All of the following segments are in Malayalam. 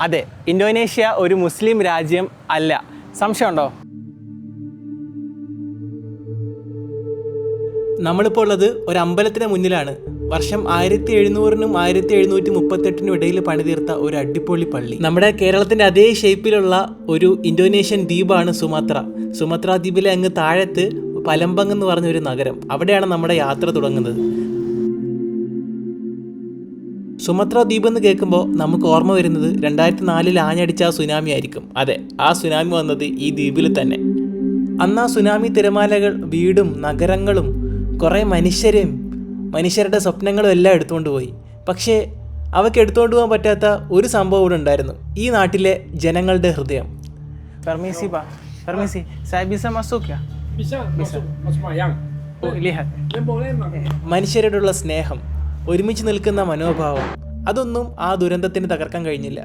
അതെ, ഇന്തോനേഷ്യ ഒരു മുസ്ലിം രാജ്യം അല്ല. സംശയമുണ്ടോ? നമ്മളിപ്പോൾ ഉള്ളത് ഒരു അമ്പലത്തിന് മുന്നിലാണ്. വർഷം 1700-നും 1738-നും ഇടയിൽ പണിതീർത്ത ഒരു അടിപൊളി പള്ളി. നമ്മുടെ കേരളത്തിൻ്റെ അതേ ഷേപ്പിലുള്ള ഒരു ഇന്തോനേഷ്യൻ ദ്വീപാണ് സുമത്ര. സുമത്ര ദ്വീപിലെ അങ്ങ് താഴത്ത് പലംബങ് എന്ന് പറഞ്ഞൊരു നഗരം. അവിടെയാണ് നമ്മുടെ യാത്ര തുടങ്ങുന്നത്. സുമത്ര ദ്വീപ് എന്ന് കേൾക്കുമ്പോൾ നമുക്ക് ഓർമ്മ വരുന്നത് 2004 ആഞ്ഞടിച്ച ആ സുനാമി ആയിരിക്കും. അതെ, ആ സുനാമി വന്നത് ഈ ദ്വീപിൽ തന്നെ. അന്ന് ആ സുനാമി തിരമാലകൾ വീടും നഗരങ്ങളും കുറേ മനുഷ്യരുടെ സ്വപ്നങ്ങളും എല്ലാം എടുത്തുകൊണ്ട് പോയി. പക്ഷേ അവയ്ക്ക് എടുത്തുകൊണ്ട് പോകാൻ പറ്റാത്ത ഒരു സംഭവം ഇവിടെ ഉണ്ടായിരുന്നു. ഈ നാട്ടിലെ ജനങ്ങളുടെ ഹൃദയം. മനുഷ്യരോടുള്ള സ്നേഹം, ഒരുമിച്ച് നിൽക്കുന്ന മനോഭാവം, അതൊന്നും ആ ദുരന്തത്തിന് തകർക്കാൻ കഴിഞ്ഞില്ല.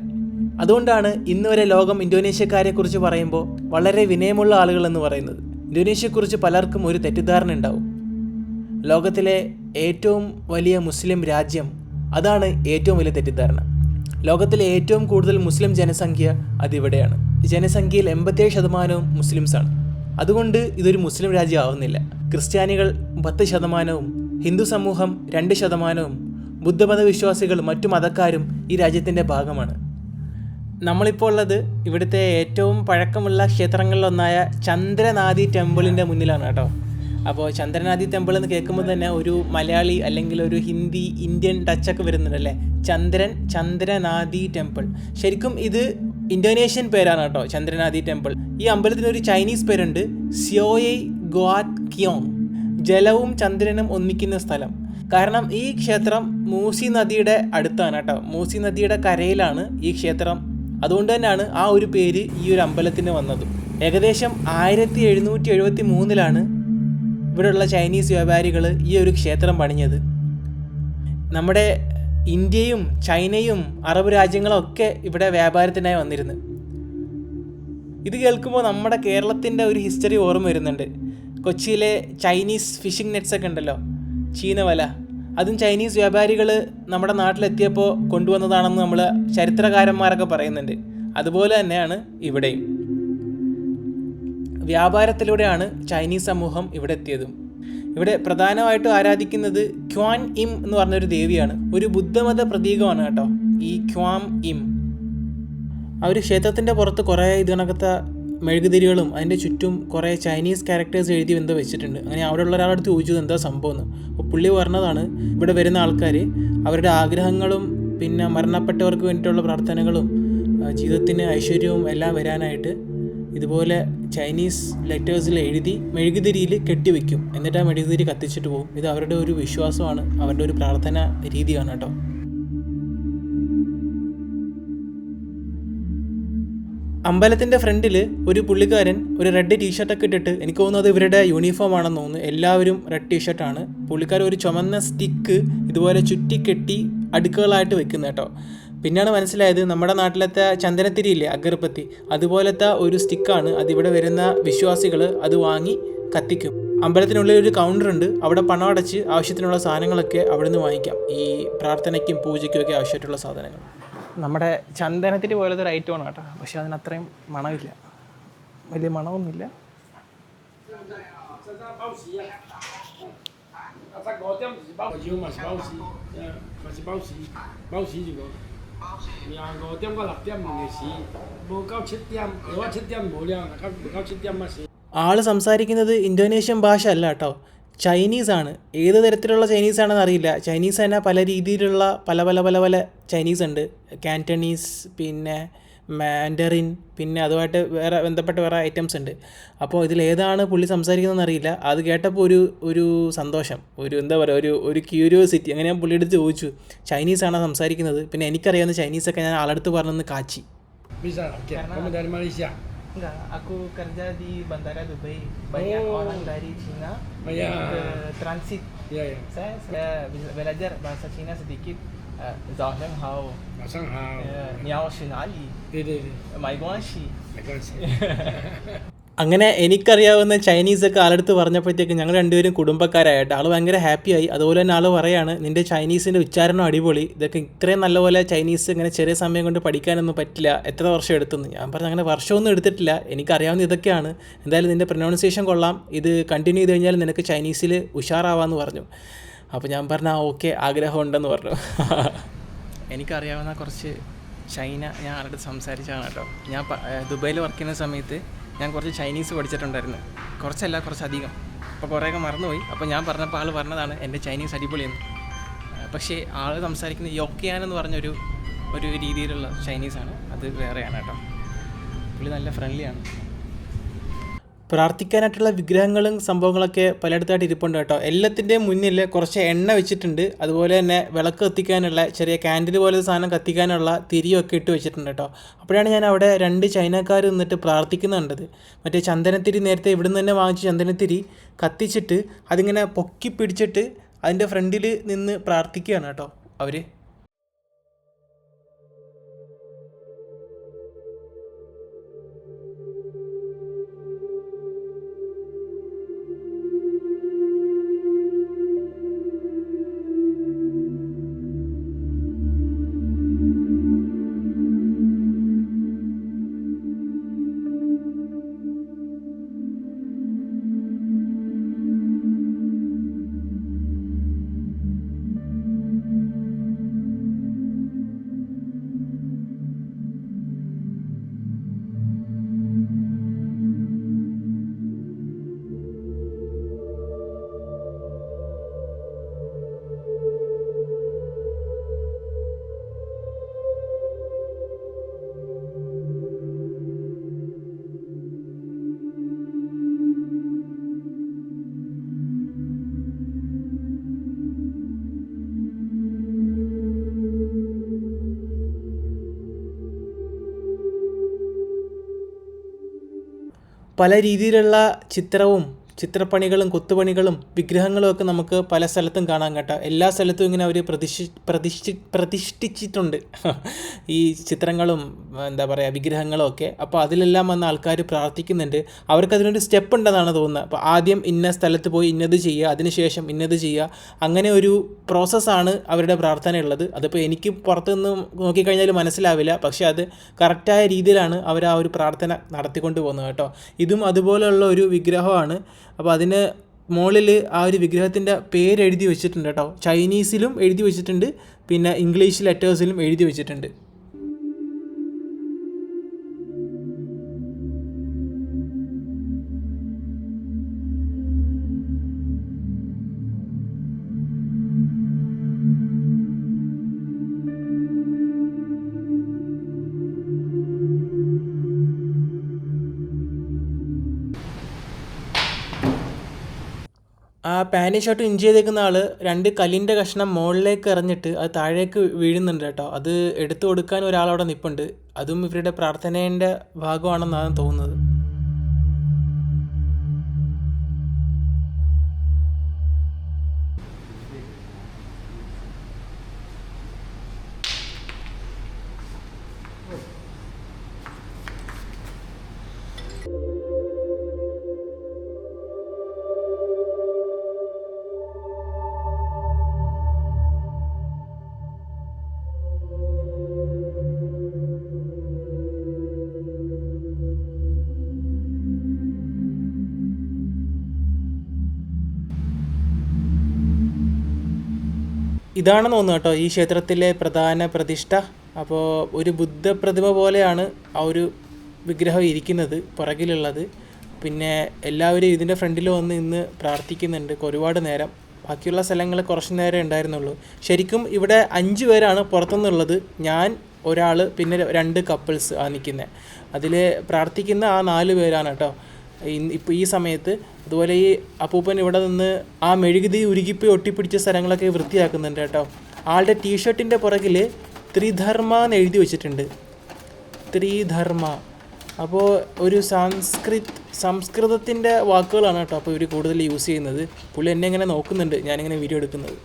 അതുകൊണ്ടാണ് ഇന്ന് വരെ ലോകം ഇന്തോനേഷ്യക്കാരെക്കുറിച്ച് പറയുമ്പോൾ വളരെ വിനയമുള്ള ആളുകൾ എന്ന് പറയുന്നത്. ഇന്തോനേഷ്യയെക്കുറിച്ച് പലർക്കും ഒരു തെറ്റിദ്ധാരണ ഉണ്ടാവും. ലോകത്തിലെ ഏറ്റവും വലിയ മുസ്ലിം രാജ്യം, അതാണ് ഏറ്റവും വലിയ തെറ്റിദ്ധാരണ. ലോകത്തിലെ ഏറ്റവും കൂടുതൽ മുസ്ലിം ജനസംഖ്യ അതിവിടെയാണ്. ജനസംഖ്യയിൽ 87% മുസ്ലിംസാണ്. അതുകൊണ്ട് ഇതൊരു മുസ്ലിം രാജ്യം ആവുന്നില്ല. ക്രിസ്ത്യാനികൾ 10%, ഹിന്ദു സമൂഹം 2%, ബുദ്ധമത വിശ്വാസികൾ മറ്റു മതക്കാരും ഈ രാജ്യത്തിൻ്റെ ഭാഗമാണ്. നമ്മളിപ്പോൾ ഉള്ളത് ഇവിടുത്തെ ഏറ്റവും പഴക്കമുള്ള ക്ഷേത്രങ്ങളിലൊന്നായ ചന്ദ്രനാദി ടെമ്പിളിൻ്റെ മുന്നിലാണ് കേട്ടോ. അപ്പോൾ ചന്ദ്രനാദി ടെമ്പിൾ എന്ന് കേൾക്കുമ്പോൾ തന്നെ ഒരു മലയാളി അല്ലെങ്കിൽ ഒരു ഹിന്ദി ഇന്ത്യൻ ടച്ചൊക്കെ വരുന്നുണ്ടല്ലേ. ചന്ദ്രനാദി ടെമ്പിൾ. ശരിക്കും ഇത് ഇന്തോനേഷ്യൻ പേരാണ് കേട്ടോ, ചന്ദ്രനാദി ടെമ്പിൾ. ഈ അമ്പലത്തിനൊരു ചൈനീസ് പേരുണ്ട്, സിയോയ് ഗോട്ട് കിയോങ്, ജലവും ചന്ദ്രനും ഒന്നിക്കുന്ന സ്ഥലം. കാരണം ഈ ക്ഷേത്രം മൂസി നദിയുടെ അടുത്താണ് കേട്ടോ. മൂസി നദിയുടെ കരയിലാണ് ഈ ക്ഷേത്രം. അതുകൊണ്ട് തന്നെയാണ് ആ ഒരു പേര് ഈ ഒരു അമ്പലത്തിന് വന്നത്. ഏകദേശം 1773 ഇവിടെയുള്ള ചൈനീസ് വ്യാപാരികൾ ഈ ഒരു ക്ഷേത്രം പണിഞ്ഞത്. നമ്മുടെ ഇന്ത്യയും ചൈനയും അറബ് രാജ്യങ്ങളൊക്കെ ഇവിടെ വ്യാപാരത്തിനായി വന്നിരുന്നു. ഇത് കേൾക്കുമ്പോൾ നമ്മുടെ കേരളത്തിൻ്റെ ഒരു ഹിസ്റ്ററി ഓർമ്മ വരുന്നുണ്ട്. കൊച്ചിയിലെ ചൈനീസ് ഫിഷിംഗ് നെറ്റ്സൊക്കെ ഉണ്ടല്ലോ, ചീനവല, അതും ചൈനീസ് വ്യാപാരികൾ നമ്മുടെ നാട്ടിലെത്തിയപ്പോൾ കൊണ്ടുവന്നതാണെന്ന് നമ്മൾ ചരിത്രകാരന്മാരൊക്കെ പറയുന്നുണ്ട്. അതുപോലെ തന്നെയാണ് ഇവിടെയും. വ്യാപാരത്തിലൂടെയാണ് ചൈനീസ് സമൂഹം ഇവിടെ എത്തിയതും. ഇവിടെ പ്രധാനമായിട്ടും ആരാധിക്കുന്നത് ക്വാൻ ഇം എന്ന് പറഞ്ഞൊരു ദേവിയാണ്. ഒരു ബുദ്ധമത പ്രതീകമാണ് കേട്ടോ ഈ ക്വാം ഇം. ആ ഒരു ക്ഷേത്രത്തിൻ്റെ പുറത്ത് കുറേ ഇതിനകത്തെ മെഴുകുതിരികളും അതിൻ്റെ ചുറ്റും കുറേ ചൈനീസ് ക്യാരക്ടേഴ്സ് എഴുതി എന്തോ വെച്ചിട്ടുണ്ട്. അങ്ങനെ അവിടെയുള്ള ഒരാളടുത്ത് ചോദിച്ചത് എന്താ സംഭവം എന്ന്. അപ്പോൾ പുള്ളി പറഞ്ഞതാണ്, ഇവിടെ വരുന്ന ആൾക്കാർ അവരുടെ ആഗ്രഹങ്ങളും പിന്നെ മരണപ്പെട്ടവർക്ക് വേണ്ടിയിട്ടുള്ള പ്രാർത്ഥനകളും ജീവിതത്തിന് ഐശ്വര്യവും എല്ലാം വരാനായിട്ട് ഇതുപോലെ ചൈനീസ് ലെറ്റേഴ്സിൽ എഴുതി മെഴുകുതിരിയിൽ കെട്ടിവെക്കും. എന്നിട്ട് ആ മെഴുകുതിരി കത്തിച്ചിട്ട് പോകും. ഇത് അവരുടെ ഒരു വിശ്വാസമാണ്, അവരുടെ ഒരു പ്രാർത്ഥന രീതിയാണ് കേട്ടോ. അമ്പലത്തിൻ്റെ ഫ്രണ്ടിൽ ഒരു പുള്ളിക്കാരൻ ഒരു റെഡ് ടീഷർട്ടൊക്കെ ഇട്ടിട്ട്, എനിക്ക് തോന്നുന്നത് ഇവരുടെ യൂണിഫോം ആണെന്ന് തോന്നുന്നു. എല്ലാവരും റെഡ് ടീഷർട്ടാണ്. പുള്ളിക്കാരൻ ഒരു ചുമന്ന സ്റ്റിക്ക് ഇതുപോലെ ചുറ്റിക്കെട്ടി അടുക്കുകളായിട്ട് വെക്കുന്നത് കേട്ടോ. പിന്നെയാണ് മനസ്സിലായത് നമ്മുടെ നാട്ടിലത്തെ ചന്ദനത്തിരിയില്ലേ, അഗർബത്തി, അതുപോലത്തെ ഒരു സ്റ്റിക്കാണ്. അതിവിടെ വരുന്ന വിശ്വാസികൾ അത് വാങ്ങി കത്തിക്കും. അമ്പലത്തിനുള്ളിൽ ഒരു കൗണ്ടറുണ്ട്, അവിടെ പണം അടച്ച് ആവശ്യത്തിനുള്ള സാധനങ്ങളൊക്കെ അവിടെ നിന്ന് വാങ്ങിക്കാം. ഈ പ്രാർത്ഥനയ്ക്കും പൂജയ്ക്കും ഒക്കെ ആവശ്യമായിട്ടുള്ള സാധനങ്ങൾ. നമ്മുടെ ചന്ദനത്തിരി പോലത്തെ ഒരു ഐറ്റമാണ് കേട്ടോ, പക്ഷെ അതിനത്രയും മണമില്ല, വലിയ മണമൊന്നുമില്ല. ആള് സംസാരിക്കുന്നത് ഇന്തോനേഷ്യൻ ഭാഷ അല്ല കേട്ടോ, ചൈനീസാണ്. ഏത് തരത്തിലുള്ള ചൈനീസാണെന്ന് അറിയില്ല. ചൈനീസ് തന്നെ പല രീതിയിലുള്ള പല ചൈനീസ് ഉണ്ട്. കാന്റണീസ്, പിന്നെ മാൻഡറിൻ, പിന്നെ അതുമായിട്ട് വേറെ ബന്ധപ്പെട്ട വേറെ ഐറ്റംസ് ഉണ്ട്. അപ്പോൾ ഇതിലേതാണ് പുള്ളി സംസാരിക്കുന്നതെന്ന് അറിയില്ല. അത് കേട്ടപ്പോൾ ഒരു സന്തോഷം, ഒരു എന്താ പറയുക, ഒരു ക്യൂരിയോസിറ്റി. അങ്ങനെ ഞാൻ പുള്ളിയുടെ അടുത്ത് ചോദിച്ചു, ചൈനീസാണോ സംസാരിക്കുന്നത്? പിന്നെ എനിക്കറിയാവുന്ന ചൈനീസൊക്കെ ഞാൻ ആളടുത്ത് പറഞ്ഞൊന്ന് കാച്ചി. Enggak, aku kerja di Bandara Dubai. Banyak orang dari Cina transit. Saya belajar bahasa Cina sedikit. Zaheng hao. Niao Shinali. Mai guanxi. അങ്ങനെ എനിക്കറിയാവുന്ന ചൈനീസൊക്കെ ആളെടുത്ത് പറഞ്ഞപ്പോഴത്തേക്ക് ഞങ്ങൾ രണ്ടുപേരും കുടുംബക്കാരായിട്ട് ആൾ ഭയങ്കര ഹാപ്പിയായി. അതുപോലെ തന്നെ ആൾ പറയാണ്, നിൻ്റെ ചൈനീസിൻ്റെ ഉച്ചാരണം അടിപൊളി, ഇതൊക്കെ ഇത്രയും നല്ലപോലെ ചൈനീസ് ഇങ്ങനെ ചെറിയ സമയം കൊണ്ട് പഠിക്കാനൊന്നും പറ്റില്ല, എത്ര വർഷം എടുത്തെന്ന്. ഞാൻ പറഞ്ഞു അങ്ങനെ വർഷമൊന്നും എടുത്തിട്ടില്ല, എനിക്കറിയാവുന്ന ഇതൊക്കെയാണ്, എന്തായാലും നിൻ്റെ പ്രൊനൗൺസിയേഷൻ കൊള്ളാം, ഇത് കണ്ടിന്യൂ ചെയ്ത് കഴിഞ്ഞാൽ നിനക്ക് ചൈനീസിൽ ഉഷാറാവാമെന്ന് പറഞ്ഞു. അപ്പോൾ ഞാൻ പറഞ്ഞു ഓക്കെ, ആഗ്രഹമുണ്ടെന്ന് പറഞ്ഞു. എനിക്കറിയാവുന്ന കുറച്ച് ചൈന ഞാൻ ആരുടെ സംസാരിച്ചതാണ് കേട്ടോ. ഞാൻ ദുബൈയിൽ വർക്ക് ചെയ്യുന്ന സമയത്ത് ഞാൻ കുറച്ച് ചൈനീസ് പഠിച്ചിട്ടുണ്ടായിരുന്നു, കുറച്ചല്ല കുറച്ചധികം. അപ്പോൾ കുറേയൊക്കെ മറന്നുപോയി. അപ്പോൾ ഞാൻ പറഞ്ഞപ്പോൾ ആൾ പറഞ്ഞതാണ് എൻ്റെ ചൈനീസ് അടിപൊളിയെന്ന്. പക്ഷേ ആൾ സംസാരിക്കുന്നത് യൊക്കിയാനെന്ന് പറഞ്ഞൊരു രീതിയിലുള്ള ചൈനീസാണ്, അത് വേറെയാണ് കേട്ടോ. പുള്ളി നല്ല ഫ്രണ്ട്ലിയാണ്. പ്രാർത്ഥിക്കാനായിട്ടുള്ള വിഗ്രഹങ്ങളും സംഭവങ്ങളൊക്കെ പലയിടത്തായിട്ട് ഇരിപ്പുണ്ട് കേട്ടോ. എല്ലാത്തിൻ്റെയും മുന്നിൽ കുറച്ച് എണ്ണ വെച്ചിട്ടുണ്ട്, അതുപോലെ തന്നെ വിളക്ക് കത്തിക്കാനുള്ള ചെറിയ ക്യാൻഡിൽ പോലെ സാധനം കത്തിക്കാനുള്ള തിരിയൊക്കെ ഇട്ട് വെച്ചിട്ടുണ്ട് കേട്ടോ. അപ്പോഴാണ് ഞാൻ അവിടെ 2 ചൈനക്കാർ നിന്നിട്ട് പ്രാർത്ഥിക്കുന്നുണ്ടത്. മറ്റേ ചന്ദനത്തിരി നേരത്തെ ഇവിടുന്ന് തന്നെ വാങ്ങിച്ച് ചന്ദനത്തിരി കത്തിച്ചിട്ട് അതിങ്ങനെ പൊക്കി പിടിച്ചിട്ട് അതിൻ്റെ ഫ്രണ്ടിൽ നിന്ന് പ്രാർത്ഥിക്കുകയാണ് കേട്ടോ അവർ. പല രീതിയിലുള്ള ചിത്രപ്പണികളും കൊത്തുപണികളും വിഗ്രഹങ്ങളും ഒക്കെ നമുക്ക് പല സ്ഥലത്തും കാണാൻ കേട്ടോ. എല്ലാ സ്ഥലത്തും ഇങ്ങനെ അവർ പ്രതിഷ്ഠിച്ചിട്ടുണ്ട് ഈ ചിത്രങ്ങളും എന്താ പറയുക വിഗ്രഹങ്ങളും ഒക്കെ. അപ്പോൾ അതിലെല്ലാം വന്ന ആൾക്കാർ പ്രാർത്ഥിക്കുന്നുണ്ട്. അവർക്കതിനൊരു സ്റ്റെപ്പ് ഉണ്ടെന്നാണ് തോന്നുന്നത്. അപ്പോൾ ആദ്യം ഇന്ന സ്ഥലത്ത് പോയി ഇന്നത് ചെയ്യുക, അതിനുശേഷം ഇന്നത് ചെയ്യുക, അങ്ങനെ ഒരു പ്രോസസ്സാണ് അവരുടെ പ്രാർത്ഥനയുള്ളത്. അതിപ്പോൾ എനിക്ക് പുറത്തുനിന്ന് നോക്കിക്കഴിഞ്ഞാൽ മനസ്സിലാവില്ല, പക്ഷേ അത് കറക്റ്റായ രീതിയിലാണ് അവർ ആ ഒരു പ്രാർത്ഥന നടത്തിക്കൊണ്ട് പോകുന്നത് കേട്ടോ. ഇതും അതുപോലെയുള്ള ഒരു വിഗ്രഹമാണ്. അപ്പോൾ അതിന് മുകളിൽ ആ ഒരു വിഗ്രഹത്തിൻ്റെ പേര് എഴുതി വെച്ചിട്ടുണ്ട് കേട്ടോ. ചൈനീസിലും എഴുതി വെച്ചിട്ടുണ്ട്, പിന്നെ ഇംഗ്ലീഷ് ലെറ്റേഴ്സിലും എഴുതി വെച്ചിട്ടുണ്ട്. ആ പാൻറ് ഷർട്ട് ഇഞ്ച് ചെയ്തേക്കുന്ന ആൾ 2 കല്ലിൻ്റെ കഷ്ണം മുകളിലേക്ക് എറിഞ്ഞിട്ട് അത് താഴേക്ക് വീഴുന്നുണ്ട് കേട്ടോ. അത് എടുത്തു കൊടുക്കാൻ ഒരാളവിടെ നിൽപ്പുണ്ട്. അതും ഇവരുടെ പ്രാർത്ഥനേൻ്റെ ഭാഗമാണെന്നാണ് തോന്നുന്നത്. ഇതാണെന്ന് തോന്നുന്നു കേട്ടോ ഈ ക്ഷേത്രത്തിലെ പ്രധാന പ്രതിഷ്ഠ. അപ്പോൾ ഒരു ബുദ്ധപ്രതിമ പോലെയാണ് ആ ഒരു വിഗ്രഹം ഇരിക്കുന്നത് പുറകിലുള്ളത്. പിന്നെ എല്ലാവരും ഇതിൻ്റെ ഫ്രണ്ടിൽ വന്ന് ഇന്ന് പ്രാർത്ഥിക്കുന്നുണ്ട് ഒരുപാട് നേരം. ബാക്കിയുള്ള സ്ഥലങ്ങൾ കുറച്ച് നേരം ഉണ്ടായിരുന്നുള്ളൂ. ശരിക്കും ഇവിടെ 5 പേരാണ് പുറത്തുനിന്നുള്ളത്. ഞാൻ, ഒരാൾ, പിന്നെ 2 കപ്പിൾസ് ആ നിൽക്കുന്നത്. അതിൽ പ്രാർത്ഥിക്കുന്ന ആ 4 പേരാണ് കേട്ടോ ഇപ്പോൾ ഈ സമയത്ത്. അതുപോലെ ഈ അപ്പൂപ്പൻ ഇവിടെ നിന്ന് ആ മെഴുകുതി ഉരുകിപ്പോയി ഒട്ടിപ്പിടിച്ച സ്ഥലങ്ങളൊക്കെ വൃത്തിയാക്കുന്നുണ്ട് കേട്ടോ. ആളുടെ ടീഷർട്ടിൻ്റെ പുറകിൽ ത്രിധർമ്മ എന്ന് എഴുതി വെച്ചിട്ടുണ്ട്, ത്രിധർമ്മ. അപ്പോൾ ഒരു സംസ്കൃതത്തിൻ്റെ വാക്കുകളാണ് കേട്ടോ അപ്പോൾ ഇവർ കൂടുതൽ യൂസ് ചെയ്യുന്നത്. പുള്ളി എന്നെ ഇങ്ങനെ നോക്കുന്നുണ്ട് ഞാനിങ്ങനെ വീഡിയോ എടുക്കുന്നത്.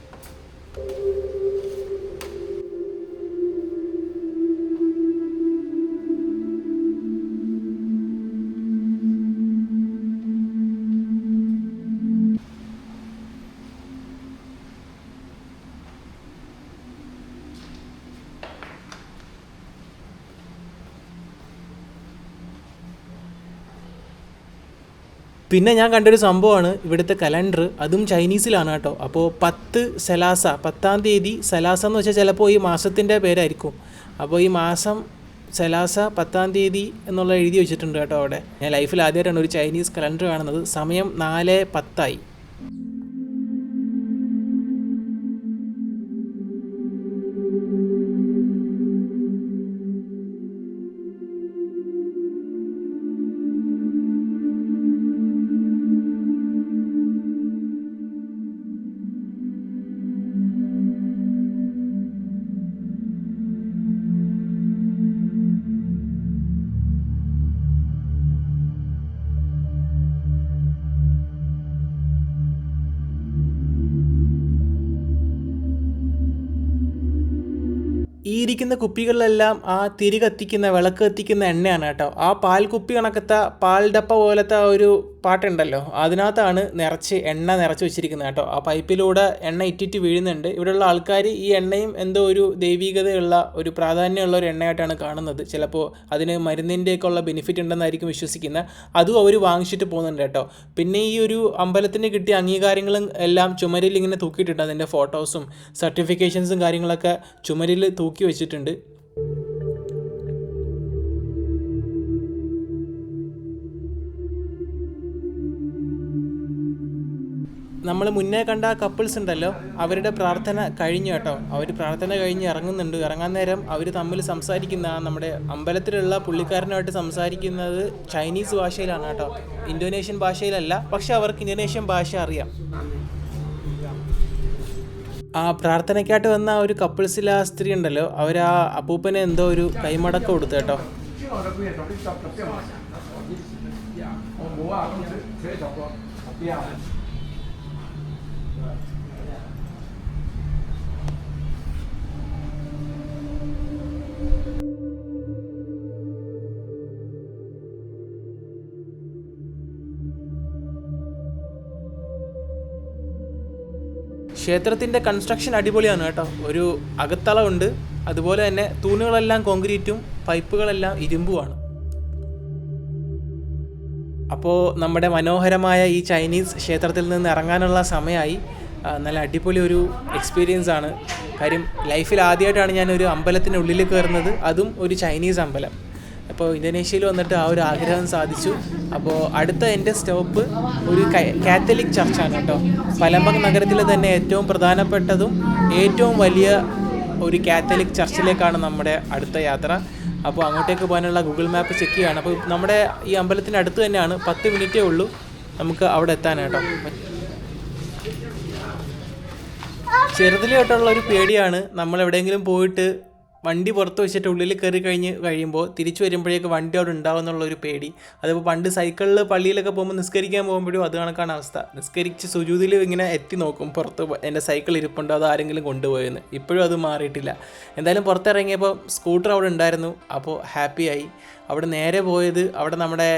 പിന്നെ ഞാൻ കണ്ടൊരു സംഭവമാണ് ഇവിടുത്തെ കലണ്ടർ, അതും ചൈനീസിലാണ് കേട്ടോ. അപ്പോൾ 10 സെലാസ, 10-ാം തീയതി സെലാസ എന്ന് വെച്ചാൽ ചിലപ്പോൾ ഈ മാസത്തിൻ്റെ പേരായിരിക്കും. അപ്പോൾ ഈ മാസം സെലാസ 10-ാം തീയതി എന്നുള്ള എഴുതി വെച്ചിട്ടുണ്ട് കേട്ടോ അവിടെ. ഞാൻ ലൈഫിൽ ആദ്യമായിട്ടാണ് ഒരു ചൈനീസ് കലണ്ടർ കാണുന്നത്. സമയം 4:10 ഈ ഇരിക്കുന്ന കുപ്പികളിലെല്ലാം ആ തിരി കത്തിക്കുന്ന, വിളക്ക് കത്തിക്കുന്ന എണ്ണയാണ് കേട്ടോ. ആ പാൽ കുപ്പി കണക്കത്തെ പാൽ ഡപ്പ പോലത്തെ ഒരു പാട്ടുണ്ടല്ലോ, അതിനകത്താണ് എണ്ണ നിറച്ച് വെച്ചിരിക്കുന്നത് കേട്ടോ. ആ പൈപ്പിലൂടെ എണ്ണ ഇറ്റിറ്റ് വീഴുന്നുണ്ട്. ഇവിടെയുള്ള ആൾക്കാർ ഈ എണ്ണയും എന്തോ ഒരു ദൈവികതയുള്ള, ഒരു പ്രാധാന്യമുള്ള ഒരു എണ്ണയായിട്ടാണ് കാണുന്നത്. ചിലപ്പോൾ അതിന് മരുന്നിൻ്റെയൊക്കെ ഉള്ള ബെനിഫിറ്റ് ഉണ്ടെന്നായിരിക്കും വിശ്വസിക്കുന്നത്. അതും അവർ വാങ്ങിച്ചിട്ട് പോകുന്നുണ്ട് കേട്ടോ. പിന്നെ ഈ ഒരു അമ്പലത്തിന് കിട്ടിയ അംഗീകാരങ്ങളും എല്ലാം ചുമരിൽ ഇങ്ങനെ തൂക്കിയിട്ടുണ്ട്. അതിൻ്റെ ഫോട്ടോസും സർട്ടിഫിക്കേഷൻസും കാര്യങ്ങളൊക്കെ ചുമരിൽ തൂക്കി വെച്ചിട്ടുണ്ട്. നമ്മൾ മുന്നേ കണ്ട കപ്പിൾസ് ഉണ്ടല്ലോ, അവരുടെ പ്രാർത്ഥന കഴിഞ്ഞു കേട്ടോ. അവർ പ്രാർത്ഥന കഴിഞ്ഞ് ഇറങ്ങുന്നുണ്ട്. ഇറങ്ങാൻ നേരം അവർ തമ്മിൽ സംസാരിക്കുന്ന, നമ്മുടെ അമ്പലത്തിലുള്ള പുള്ളിക്കാരനുമായിട്ട് സംസാരിക്കുന്നത് ചൈനീസ് ഭാഷയിലാണ് കേട്ടോ, ഇന്തോനേഷ്യൻ ഭാഷയിലല്ല. പക്ഷെ അവർക്ക് ഇന്തോനേഷ്യൻ ഭാഷ അറിയാം. ആ പ്രാർത്ഥനയ്ക്കായിട്ട് വന്ന ഒരു കപ്പിൾസിൽ ആ സ്ത്രീ ഉണ്ടല്ലോ, അവർ ആ അപ്പൂപ്പനെ എന്തോ ഒരു കൈമടക്കം കൊടുത്തു കേട്ടോ. ക്ഷേത്രത്തിൻ്റെ കൺസ്ട്രക്ഷൻ അടിപൊളിയാണ് കേട്ടോ. ഒരു അകത്തളമുണ്ട്, അതുപോലെ തന്നെ തൂണുകളെല്ലാം കോൺക്രീറ്റും പൈപ്പുകളെല്ലാം ഇരുമ്പുമാണ്. അപ്പോൾ നമ്മുടെ മനോഹരമായ ഈ ചൈനീസ് ക്ഷേത്രത്തിൽ നിന്ന് ഇറങ്ങാനുള്ള സമയമായി. നല്ല അടിപൊളി ഒരു എക്സ്പീരിയൻസ് ആണ്. കാര്യം ലൈഫിൽ ആദ്യമായിട്ടാണ് ഞാനൊരു അമ്പലത്തിൻ്റെ ഉള്ളിൽ കയറുന്നത്, അതും ഒരു ചൈനീസ് അമ്പലം. അപ്പോൾ ഇന്തോനേഷ്യയിൽ വന്നിട്ട് ആ ഒരു ആഗ്രഹം സാധിച്ചു. അപ്പോൾ അടുത്ത എൻ്റെ സ്റ്റോപ്പ് ഒരു കാത്തലിക് ചർച്ചാണ് കേട്ടോ. പലംബങ് നഗരത്തിലെ തന്നെ ഏറ്റവും പ്രധാനപ്പെട്ടതും ഏറ്റവും വലിയ ഒരു കാത്തലിക് ചർച്ചിലേക്കാണ് നമ്മുടെ അടുത്ത യാത്ര. അപ്പോൾ അങ്ങോട്ടേക്ക് പോകാനുള്ള ഗൂഗിൾ മാപ്പ് ചെക്ക് ചെയ്യുകയാണ്. അപ്പോൾ നമ്മുടെ ഈ അമ്പലത്തിൻ്റെ അടുത്ത് തന്നെയാണ്, 10 മിനിറ്റേ ഉള്ളൂ നമുക്ക് അവിടെ എത്താൻ കേട്ടോ. ചെറുതിലായിട്ടുള്ള ഒരു പേടിയാണ്, നമ്മൾ എവിടെയെങ്കിലും പോയിട്ട് വണ്ടി പുറത്ത് വെച്ചിട്ട് ഉള്ളിൽ കയറി കഴിയുമ്പോൾ തിരിച്ചു വരുമ്പോഴേക്ക് വണ്ടി അവിടെ ഉണ്ടാവും എന്നുള്ളൊരു പേടി. അതിപ്പോൾ പണ്ട് സൈക്കിളിൽ പള്ളിയിലൊക്കെ പോകുമ്പോൾ നിസ്കരിക്കാൻ പോകുമ്പോഴും അത് കണക്കാണ് അവസ്ഥ. നിസ്കരിച്ച് സുജൂദിൽ ഇങ്ങനെ എത്തി നോക്കും പുറത്ത് എൻ്റെ സൈക്കിൾ ഇരിപ്പുണ്ടോ, അത് ആരെങ്കിലും കൊണ്ടുപോയെന്ന്. ഇപ്പോഴും അത് മാറിയിട്ടില്ല. എന്തായാലും പുറത്തിറങ്ങിയപ്പോൾ സ്കൂട്ടർ അവിടെ ഉണ്ടായിരുന്നു, അപ്പോൾ ഹാപ്പിയായി. അവിടെ നേരെ പോയത്, അവിടെ നമ്മുടെ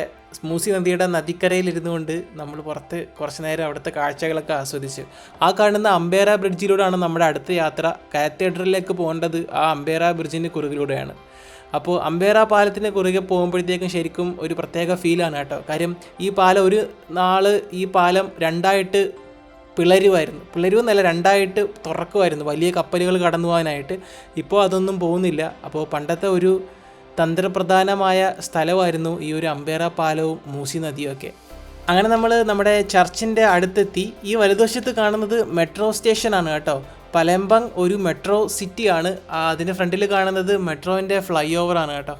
മൂസി നദിയുടെ നദിക്കരയിലിരുന്നു കൊണ്ട് നമ്മൾ പുറത്ത് കുറച്ച് നേരം അവിടുത്തെ കാഴ്ചകളൊക്കെ ആസ്വദിച്ച്. ആ കാണുന്ന അംബേര ബ്രിഡ്ജിലൂടെയാണ് നമ്മുടെ അടുത്ത യാത്ര. കാത്തഡ്രലിലേക്ക് പോകേണ്ടത് ആ അംബേര ബ്രിഡ്ജിന് കുറുകിലൂടെയാണ്. അപ്പോൾ അംബേര പാലത്തിന് കുറുകെ പോകുമ്പോഴത്തേക്കും ശരിക്കും ഒരു പ്രത്യേക ഫീലാണ് കേട്ടോ. കാര്യം ഈ പാലം ഒരു ഈ പാലം രണ്ടായിട്ട് പിളരുമെന്നല്ല, രണ്ടായിട്ട് തുറക്കുമായിരുന്നു വലിയ കപ്പലുകൾ കടന്നു പോകാനായിട്ട്. ഇപ്പോൾ അതൊന്നും പോകുന്നില്ല. അപ്പോൾ പണ്ടത്തെ ഒരു തന്ത്രപ്രധാനമായ സ്ഥലമായിരുന്നു ഈ ഒരു അംബേര പാലവും മൂസി നദിയും ഒക്കെ. അങ്ങനെ നമ്മൾ നമ്മുടെ ചർച്ചിൻ്റെ അടുത്തെത്തി. ഈ വലതുവശത്ത് കാണുന്നത് മെട്രോ സ്റ്റേഷനാണ് കേട്ടോ. പലംബങ് ഒരു മെട്രോ സിറ്റിയാണ്. അതിൻ്റെ ഫ്രണ്ടിൽ കാണുന്നത് മെട്രോൻ്റെ ഫ്ലൈ ഓവറാണ് കേട്ടോ.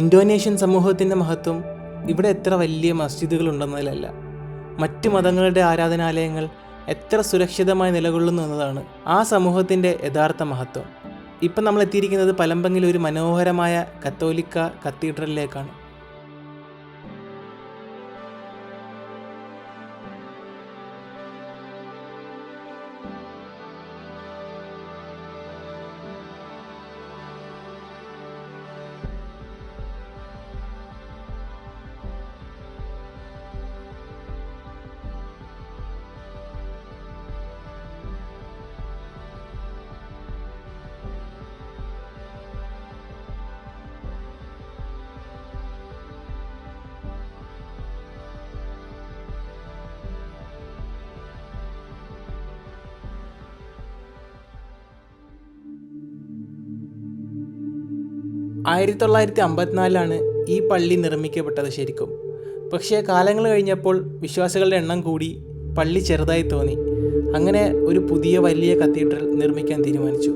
ഇന്തോനേഷ്യൻ സമൂഹത്തിൻ്റെ മഹത്വം ഇവിടെ എത്ര വലിയ മസ്ജിദുകൾ ഉണ്ടെന്നതിലല്ല, മറ്റ് മതങ്ങളുടെ ആരാധനാലയങ്ങൾ എത്ര സുരക്ഷിതമായി നിലകൊള്ളുന്നു എന്നതാണ് ആ സമൂഹത്തിൻ്റെ യഥാർത്ഥ മഹത്വം. ഇപ്പം നമ്മൾ എത്തിയിരിക്കുന്നത് പലംബങ്ങിലെ ഒരു മനോഹരമായ കത്തോലിക്ക കത്തീഡ്രലിലേക്കാണ്. 1954 ഈ പള്ളി നിർമ്മിക്കപ്പെട്ടത് ശരിക്കും. പക്ഷേ കാലങ്ങൾ കഴിഞ്ഞപ്പോൾ വിശ്വാസികളുടെ എണ്ണം കൂടി, പള്ളി ചെറുതായി തോന്നി. അങ്ങനെ ഒരു പുതിയ വലിയ കത്തീഡ്രൽ നിർമ്മിക്കാൻ തീരുമാനിച്ചു.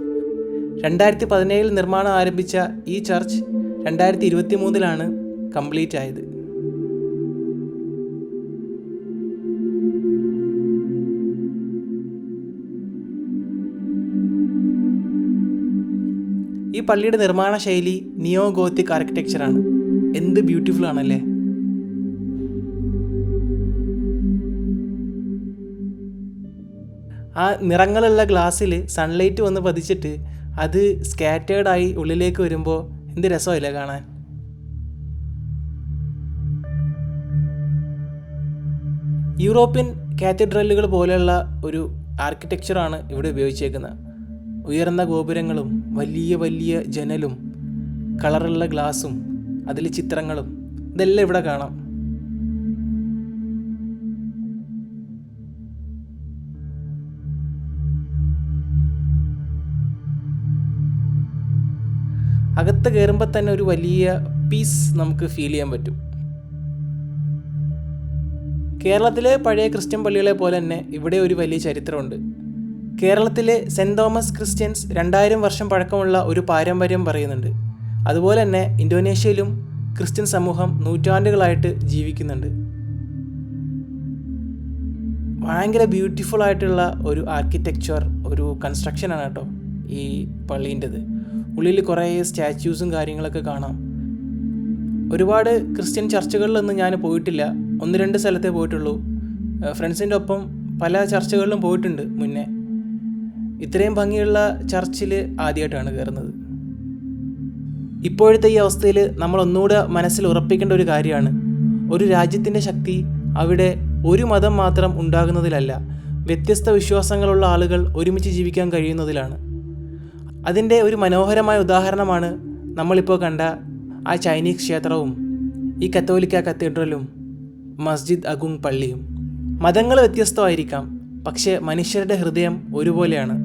2017 നിർമ്മാണം ആരംഭിച്ച ഈ ചർച്ച് 2023 കംപ്ലീറ്റ് ആയത്. ഈ പള്ളിയുടെ നിർമ്മാണ ശൈലി നിയോ ഗോത്തിക് ആർക്കിടെക്ചറാണ്. എന്ത് ബ്യൂട്ടിഫുൾ ആണല്ലേ. ആ നിറങ്ങളുള്ള ഗ്ലാസ്സിൽ സൺലൈറ്റ് വന്ന് പതിച്ചിട്ട് അത് സ്കാറ്റേർഡായി ഉള്ളിലേക്ക് വരുമ്പോൾ എന്ത് രസമല്ലേ കാണാൻ. യൂറോപ്യൻ കാത്തഡ്രലുകൾ പോലെയുള്ള ഒരു ആർക്കിടെക്ചറാണ് ഇവിടെ ഉപയോഗിച്ചേക്കുന്നത്. ഉയർന്ന ഗോപുരങ്ങളും വലിയ വലിയ ജനലും കളറുള്ള ഗ്ലാസും അതിൽ ചിത്രങ്ങളും ഇതെല്ലാം ഇവിടെ കാണാം. അകത്ത് കയറുമ്പോൾ തന്നെ ഒരു വലിയ പീസ് നമുക്ക് ഫീൽ ചെയ്യാൻ പറ്റും. കേരളത്തിലെ പഴയ ക്രിസ്ത്യൻ പള്ളികളെ പോലെ തന്നെ ഇവിടെ ഒരു വലിയ ചരിത്രമുണ്ട്. കേരളത്തിലെ സെൻറ് തോമസ് ക്രിസ്ത്യൻസ് 2000 വർഷം പഴക്കമുള്ള ഒരു പാരമ്പര്യം പറയുന്നുണ്ട്. അതുപോലെ തന്നെ ഇന്തോനേഷ്യയിലും ക്രിസ്ത്യൻ സമൂഹം നൂറ്റാണ്ടുകളായിട്ട് ജീവിക്കുന്നുണ്ട്. ഭയങ്കര ബ്യൂട്ടിഫുൾ ആയിട്ടുള്ള ഒരു ആർക്കിടെക്ചർ, ഒരു കൺസ്ട്രക്ഷനാണ് കേട്ടോ ഈ പള്ളീൻ്റെത്. ഉള്ളിൽ കുറേ സ്റ്റാച്യൂസും കാര്യങ്ങളൊക്കെ കാണാം. ഒരുപാട് ക്രിസ്ത്യൻ ചർച്ചുകളിലൊന്നും ഞാൻ പോയിട്ടില്ല, 1-2 സ്ഥലത്തേ പോയിട്ടുള്ളൂ. ഫ്രണ്ട്സിൻ്റെ ഒപ്പം പല ചർച്ചുകളിലും പോയിട്ടുണ്ട് മുന്നേ. ഇത്രയും ഭംഗിയുള്ള ചർച്ചിൽ ആദ്യമായിട്ടാണ് കയറുന്നത്. ഇപ്പോഴത്തെ ഈ അവസ്ഥയിൽ നമ്മൾ ഒന്നുകൂടെ മനസ്സിൽ ഉറപ്പിക്കേണ്ട ഒരു കാര്യമാണ്, ഒരു രാജ്യത്തിൻ്റെ ശക്തി അവിടെ ഒരു മതം മാത്രം ഉണ്ടാകുന്നതിലല്ല, വ്യത്യസ്ത വിശ്വാസങ്ങളുള്ള ആളുകൾ ഒരുമിച്ച് ജീവിക്കാൻ കഴിയുന്നതിലാണ്. അതിൻ്റെ ഒരു മനോഹരമായ ഉദാഹരണമാണ് നമ്മളിപ്പോൾ കണ്ട ആ ചൈനീസ് ക്ഷേത്രവും ഈ കത്തോലിക്ക കത്തീഡ്രലും മസ്ജിദ് അഗുങ് പള്ളിയും. മതങ്ങൾ വ്യത്യസ്തമായിരിക്കാം, പക്ഷേ മനുഷ്യരുടെ ഹൃദയം ഒരുപോലെയാണ്.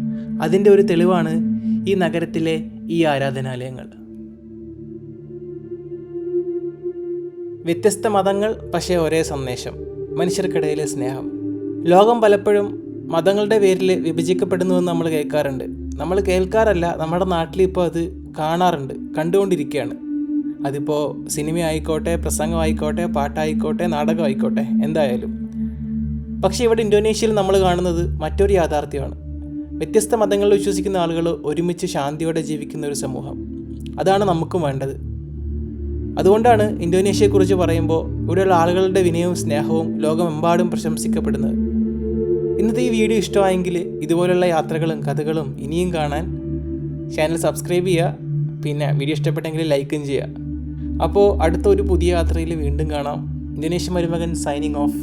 അതിൻ്റെ ഒരു തെളിവാണ് ഈ നഗരത്തിലെ ഈ ആരാധനാലയങ്ങൾ. വ്യത്യസ്ത മതങ്ങൾ, പക്ഷേ ഒരേ സന്ദേശം, മനുഷ്യർക്കിടയിലെ സ്നേഹം. ലോകം പലപ്പോഴും മതങ്ങളുടെ പേരിൽ വിഭജിക്കപ്പെടുന്നുവെന്ന് നമ്മൾ കേൾക്കാറുണ്ട്. നമ്മൾ കേൾക്കാറല്ല, നമ്മുടെ നാട്ടിൽ ഇപ്പോൾ അത് കാണാറുണ്ട്, കണ്ടുകൊണ്ടിരിക്കുകയാണ്. അതിപ്പോൾ സിനിമ ആയിക്കോട്ടെ, പ്രസംഗമായിക്കോട്ടെ, പാട്ടായിക്കോട്ടെ, നാടകമായിക്കോട്ടെ, എന്തായാലും. പക്ഷേ ഇവിടെ ഇന്തോനേഷ്യയിൽ നമ്മൾ കാണുന്നത് മറ്റൊരു യാഥാർത്ഥ്യമാണ്. വ്യത്യസ്ത മതങ്ങളിൽ വിശ്വസിക്കുന്ന ആളുകൾ ഒരുമിച്ച് ശാന്തിയോടെ ജീവിക്കുന്ന ഒരു സമൂഹം. അതാണ് നമുക്കും വേണ്ടത്. അതുകൊണ്ടാണ് ഇന്തോനേഷ്യയെക്കുറിച്ച് പറയുമ്പോൾ ഇവിടെയുള്ള ആളുകളുടെ വിനയവും സ്നേഹവും ലോകമെമ്പാടും പ്രശംസിക്കപ്പെടുന്നത്. ഇന്നത്തെ ഈ വീഡിയോ ഇഷ്ടമായെങ്കിൽ ഇതുപോലുള്ള യാത്രകളും കഥകളും ഇനിയും കാണാൻ ചാനൽ സബ്സ്ക്രൈബ് ചെയ്യുക. പിന്നെ വീഡിയോ ഇഷ്ടപ്പെട്ടെങ്കിൽ ലൈക്കും ചെയ്യുക. അപ്പോൾ അടുത്ത ഒരു പുതിയ യാത്രയിൽ വീണ്ടും കാണാം. ഇന്തോനേഷ്യ മരുമകൻ സൈനിങ് ഓഫ്.